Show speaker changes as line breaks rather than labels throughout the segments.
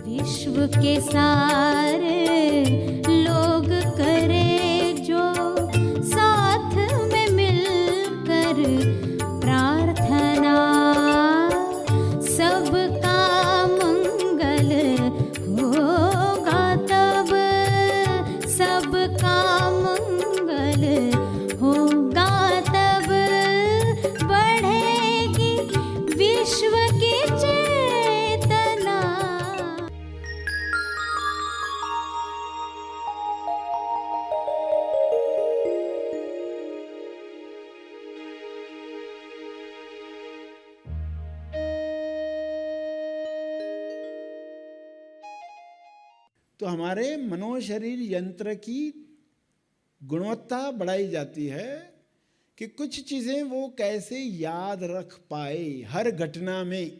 विश्व के सारे लोग करे जो साथ में मिलकर प्रार्थना, सबका मंगल होगा तब, सबका मंगल होगा तब, बढ़ेगी विश्व की चेतना।
तो हमारे मनोशरीर यंत्र की गुणवत्ता बढ़ाई जाती है कि कुछ चीजें वो कैसे याद रख पाए। हर घटना में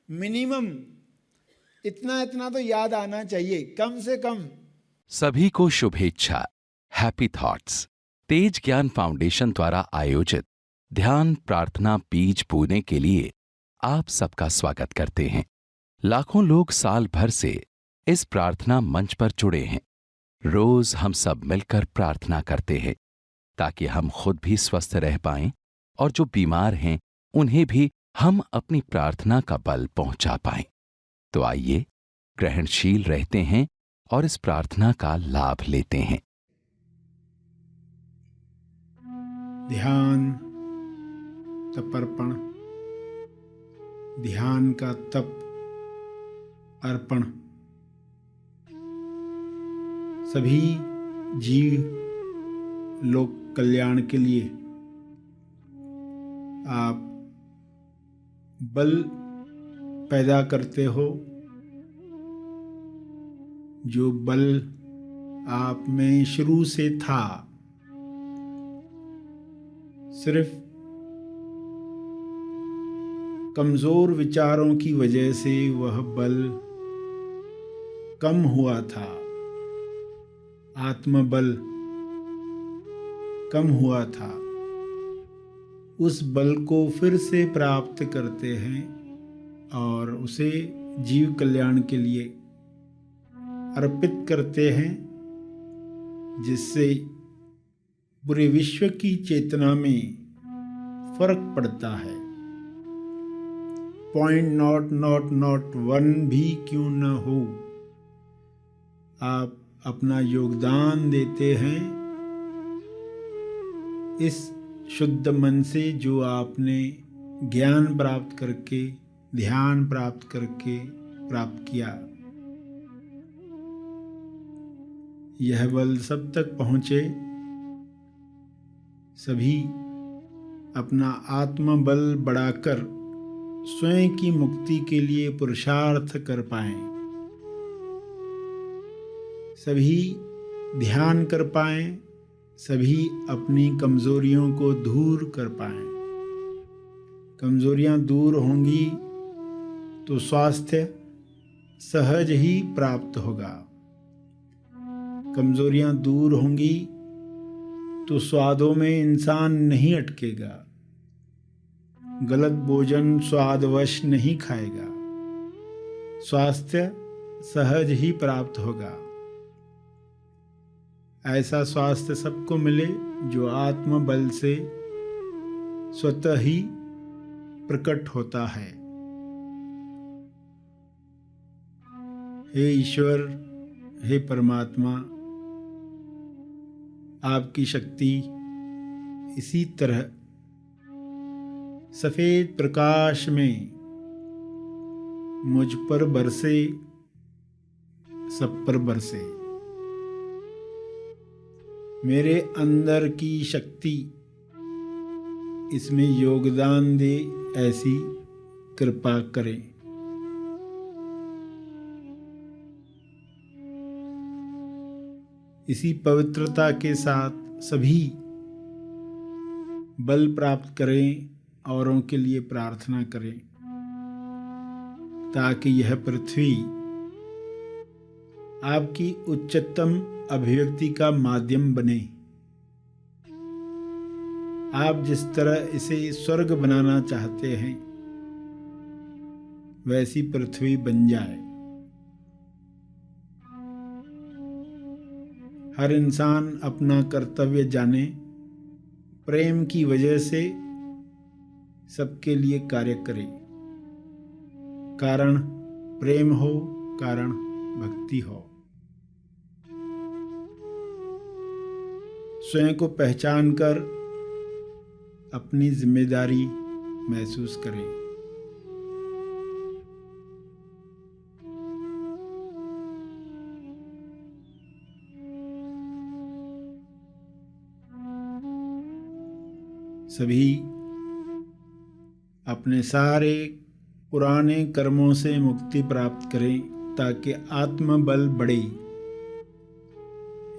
मिनिमम इतना इतना तो याद आना चाहिए, कम से कम।
सभी को शुभेच्छा। हैप्पी थॉट्स तेज ज्ञान फाउंडेशन द्वारा आयोजित ध्यान प्रार्थना बीज बोने के लिए आप सबका स्वागत करते हैं। लाखों लोग साल भर से इस प्रार्थना मंच पर जुड़े हैं। रोज हम सब मिलकर प्रार्थना करते हैं ताकि हम खुद भी स्वस्थ रह पाएं और जो बीमार हैं उन्हें भी हम अपनी प्रार्थना का बल पहुंचा पाएं। तो आइए ग्रहणशील रहते हैं और इस प्रार्थना का लाभ लेते हैं।
ध्यान तपर्पण, ध्यान का तप अर्पण। सभी जीव लोक कल्याण के लिए आप बल पैदा करते हो। जो बल आप में शुरू से था, सिर्फ कमजोर विचारों की वजह से वह बल कम हुआ था, आत्मबल कम हुआ था। उस बल को फिर से प्राप्त करते हैं और उसे जीव कल्याण के लिए अर्पित करते हैं, जिससे पूरे विश्व की चेतना में फर्क पड़ता है। पॉइंट नॉट वन भी क्यों न हो, आप अपना योगदान देते हैं इस शुद्ध मन से जो आपने ज्ञान प्राप्त करके, ध्यान प्राप्त करके प्राप्त किया। यह बल सब तक पहुंचे, सभी अपना आत्मबल बढ़ाकर स्वयं की मुक्ति के लिए पुरुषार्थ कर पाएं, सभी ध्यान कर पाएं, सभी अपनी कमजोरियों को दूर कर पाएं। कमजोरियां दूर होंगी तो स्वास्थ्य सहज ही प्राप्त होगा। कमजोरियां दूर होंगी तो स्वादों में इंसान नहीं अटकेगा, गलत भोजन स्वादवश नहीं खाएगा, स्वास्थ्य सहज ही प्राप्त होगा। ऐसा स्वास्थ्य सबको मिले जो आत्मबल से स्वतः ही प्रकट होता है। हे ईश्वर, हे परमात्मा, आपकी शक्ति इसी तरह सफेद प्रकाश में मुझ पर बरसे, सब पर बरसे। मेरे अंदर की शक्ति इसमें योगदान दे, ऐसी कृपा करें। इसी पवित्रता के साथ सभी बल प्राप्त करें, औरों के लिए प्रार्थना करें, ताकि यह पृथ्वी आपकी उच्चतम अभिव्यक्ति का माध्यम बने। आप जिस तरह इसे स्वर्ग बनाना चाहते हैं, वैसी पृथ्वी बन जाए। हर इंसान अपना कर्तव्य जाने, प्रेम की वजह से सबके लिए कार्य करे। कारण प्रेम हो, कारण भक्ति हो। स्वयं को पहचान कर अपनी जिम्मेदारी महसूस करें। सभी अपने सारे पुराने कर्मों से मुक्ति प्राप्त करें ताकि आत्मबल बढ़े।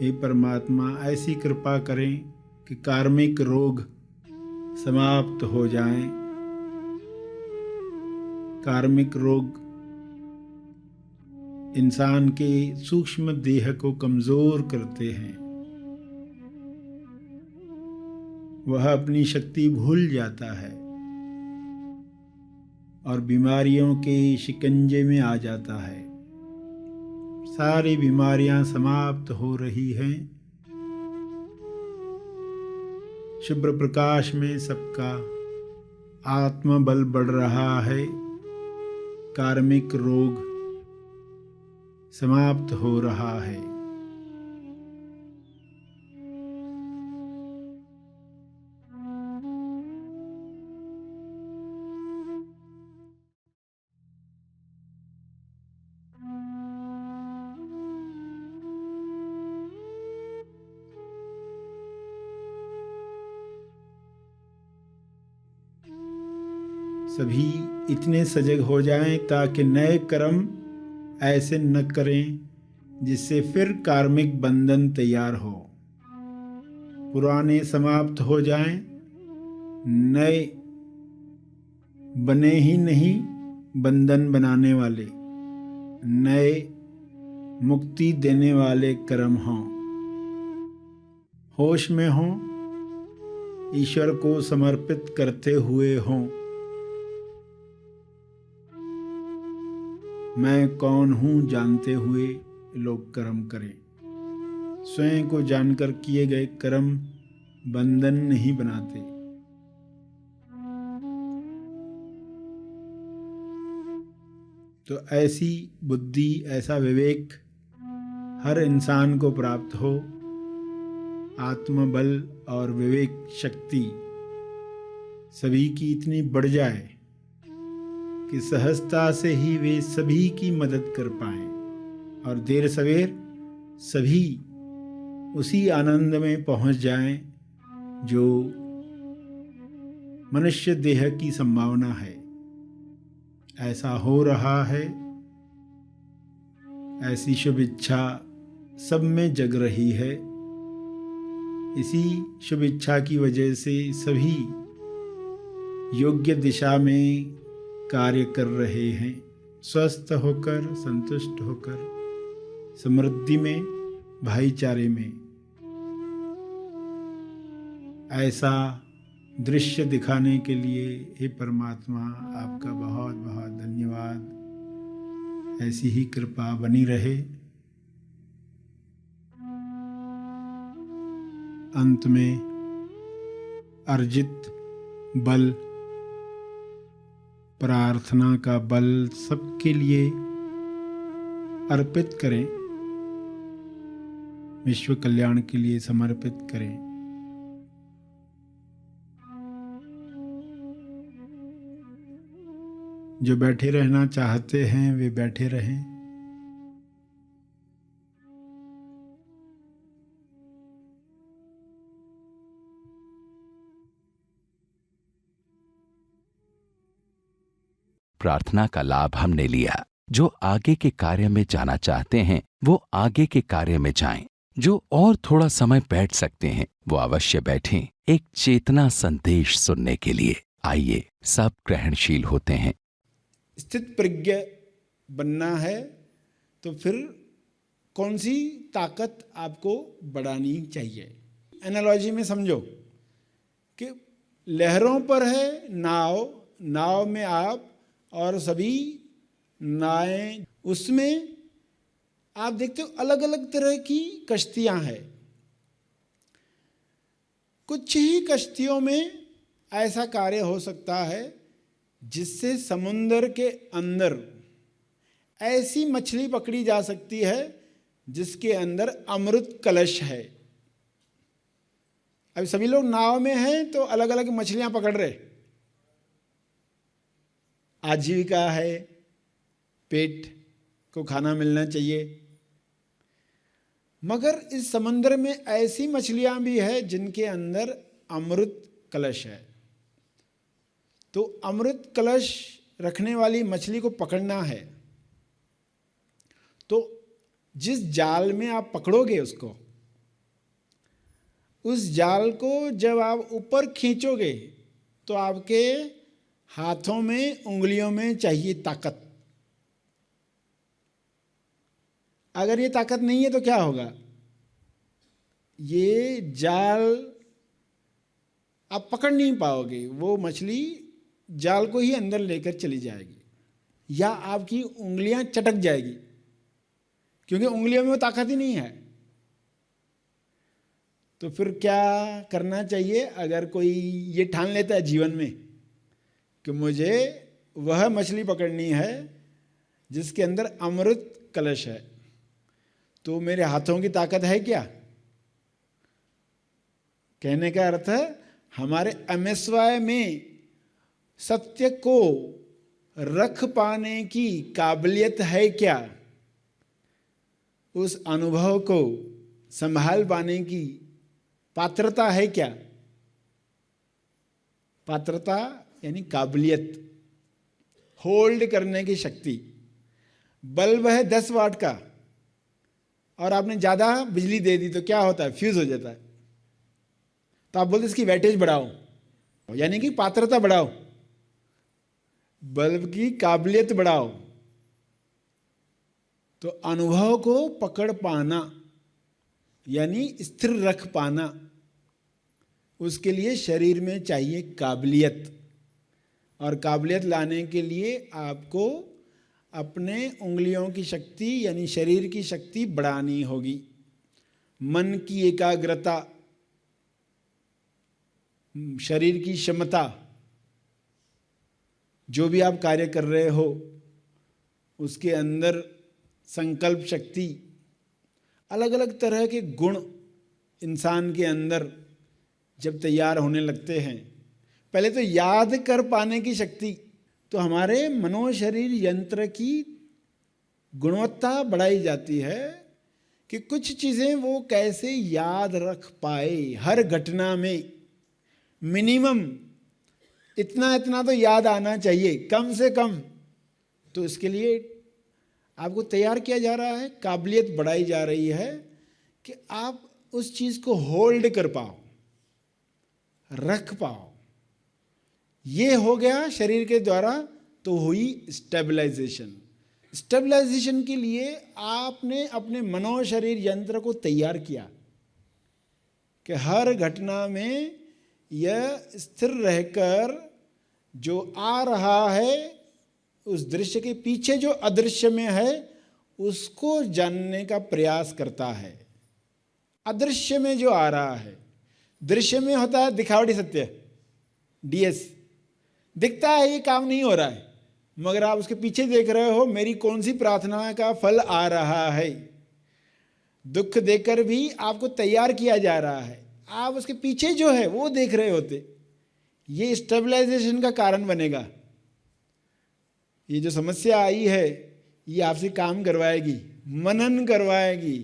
हे परमात्मा, ऐसी कृपा करें कि कार्मिक रोग समाप्त हो जाएं। कार्मिक रोग इंसान के सूक्ष्म देह को कमजोर करते हैं। वह अपनी शक्ति भूल जाता है और बीमारियों के शिकंजे में आ जाता है। सारी बीमारियां समाप्त हो रही हैं। शुभ्र प्रकाश में सबका आत्मबल बढ़ रहा है। कार्मिक रोग समाप्त हो रहा है। सभी इतने सजग हो जाएं ताकि नए कर्म ऐसे न करें जिससे फिर कार्मिक बंधन तैयार हो। पुराने समाप्त हो जाएं, नए बने ही नहीं बंधन बनाने वाले, नए मुक्ति देने वाले कर्म हों। होश में हों, ईश्वर को समर्पित करते हुए हों। मैं कौन हूँ जानते हुए लोग कर्म करें। स्वयं को जानकर किए गए कर्म बंधन नहीं बनाते। तो ऐसी बुद्धि, ऐसा विवेक हर इंसान को प्राप्त हो। आत्मबल और विवेक शक्ति सभी की इतनी बढ़ जाए कि सहजता से ही वे सभी की मदद कर पाएं और देर सवेर सभी उसी आनंद में पहुंच जाएं जो मनुष्य देह की संभावना है। ऐसा हो रहा है। ऐसी शुभ इच्छा सब में जग रही है। इसी शुभ इच्छा की वजह से सभी योग्य दिशा में कार्य कर रहे हैं। स्वस्थ होकर, संतुष्ट होकर, समृद्धि में, भाईचारे में। ऐसा दृश्य दिखाने के लिए हे परमात्मा आपका बहुत बहुत धन्यवाद। ऐसी ही कृपा बनी रहे। अंत में अर्जित बल, प्रार्थना का बल सबके लिए अर्पित करें, विश्व कल्याण के लिए समर्पित करें। जो बैठे रहना चाहते हैं वे बैठे रहें।
प्रार्थना का लाभ हमने लिया। जो आगे के कार्य में जाना चाहते हैं वो आगे के कार्य में जाएं। जो और थोड़ा समय बैठ सकते हैं वो अवश्य बैठें, एक चेतना संदेश सुनने के लिए। आइए, सब ग्रहणशील होते हैं।
स्थित प्रज्ञ बनना है तो फिर कौन सी ताकत आपको बढ़ानी चाहिए? एनालॉजी में समझो कि लहरों पर है नाव, नाव में आप और सभी नावें, उसमें आप देखते हो अलग अलग तरह की कश्तियां हैं। कुछ ही कश्तियों में ऐसा कार्य हो सकता है जिससे समुद्र के अंदर ऐसी मछली पकड़ी जा सकती है जिसके अंदर अमृत कलश है। अभी सभी लोग नाव में हैं तो अलग अलग मछलियां पकड़ रहे, आजीविका है, पेट को खाना मिलना चाहिए, मगर इस समुद्र में ऐसी मछलियां भी है जिनके अंदर अमृत कलश है। तो अमृत कलश रखने वाली मछली को पकड़ना है तो जिस जाल में आप पकड़ोगे उसको, उस जाल को जब आप ऊपर खींचोगे तो आपके हाथों में, उंगलियों में चाहिए ताकत। अगर ये ताकत नहीं है तो क्या होगा? ये जाल आप पकड़ नहीं पाओगे, वो मछली जाल को ही अंदर लेकर चली जाएगी या आपकी उंगलियां चटक जाएगी, क्योंकि उंगलियों में वो ताकत ही नहीं है। तो फिर क्या करना चाहिए? अगर कोई ये ठान लेता है जीवन में कि मुझे वह मछली पकड़नी है जिसके अंदर अमृत कलश है, तो मेरे हाथों की ताकत है क्या? कहने का अर्थ है हमारे अमेस्वाय में सत्य को रख पाने की काबिलियत है क्या? उस अनुभव को संभाल पाने की पात्रता है क्या? पात्रता यानी काबिलियत, होल्ड करने की शक्ति। बल्ब है 10 वाट का और आपने ज्यादा बिजली दे दी तो क्या होता है? फ्यूज हो जाता है। तो आप बोलते इसकी वैटेज बढ़ाओ, यानी कि पात्रता बढ़ाओ, बल्ब की काबिलियत बढ़ाओ। तो अनुभव को पकड़ पाना यानी स्थिर रख पाना, उसके लिए शरीर में चाहिए काबिलियत, और काबिलियत लाने के लिए आपको अपने उंगलियों की शक्ति यानी शरीर की शक्ति बढ़ानी होगी। मन की एकाग्रता, शरीर की क्षमता, जो भी आप कार्य कर रहे हो उसके अंदर संकल्प शक्ति, अलग अलग तरह के गुण इंसान के अंदर जब तैयार होने लगते हैं। पहले तो याद कर पाने की शक्ति, तो हमारे मनोशरीर यंत्र की गुणवत्ता बढ़ाई जाती है कि कुछ चीज़ें वो कैसे याद रख पाए। हर घटना में मिनिमम इतना इतना तो याद आना चाहिए, कम से कम। तो इसके लिए आपको तैयार किया जा रहा है, काबिलियत बढ़ाई जा रही है कि आप उस चीज़ को होल्ड कर पाओ, रख पाओ। ये हो गया शरीर के द्वारा, तो हुई स्टेबलाइजेशन। स्टेबलाइजेशन के लिए आपने अपने मनोशरीर यंत्र को तैयार किया कि हर घटना में यह स्थिर रहकर जो आ रहा है, उस दृश्य के पीछे जो अदृश्य में है उसको जानने का प्रयास करता है। अदृश्य में जो आ रहा है, दृश्य में होता है दिखावटी सत्य, डीएस। दिखता है ये काम नहीं हो रहा है, मगर आप उसके पीछे देख रहे हो मेरी कौन सी प्रार्थना का फल आ रहा है। दुख देकर भी आपको तैयार किया जा रहा है, आप उसके पीछे जो है वो देख रहे होते। ये स्टेबलाइजेशन का कारण बनेगा। ये जो समस्या आई है ये आपसे काम करवाएगी, मनन करवाएगी।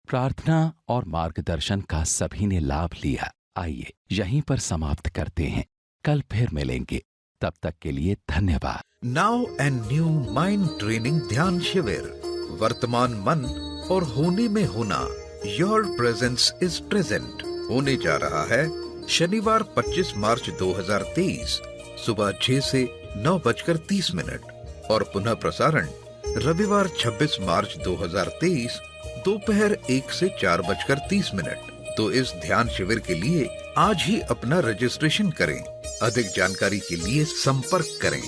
प्रार्थना और मार्गदर्शन का सभी ने लाभ लिया। आइए यहीं पर समाप्त करते हैं, कल फिर मिलेंगे, तब तक के लिए धन्यवाद।
Now and new mind training ध्यान शिविर, वर्तमान मन और होने में होना। योर प्रेजेंस इज प्रेजेंट होने जा रहा है शनिवार 25 मार्च 2023 सुबह 6 से 9:30 और पुनः प्रसारण रविवार 26 मार्च 2023 दोपहर 1 से 4:30। तो इस ध्यान शिविर के लिए आज ही अपना रजिस्ट्रेशन करें। अधिक जानकारी के लिए संपर्क करें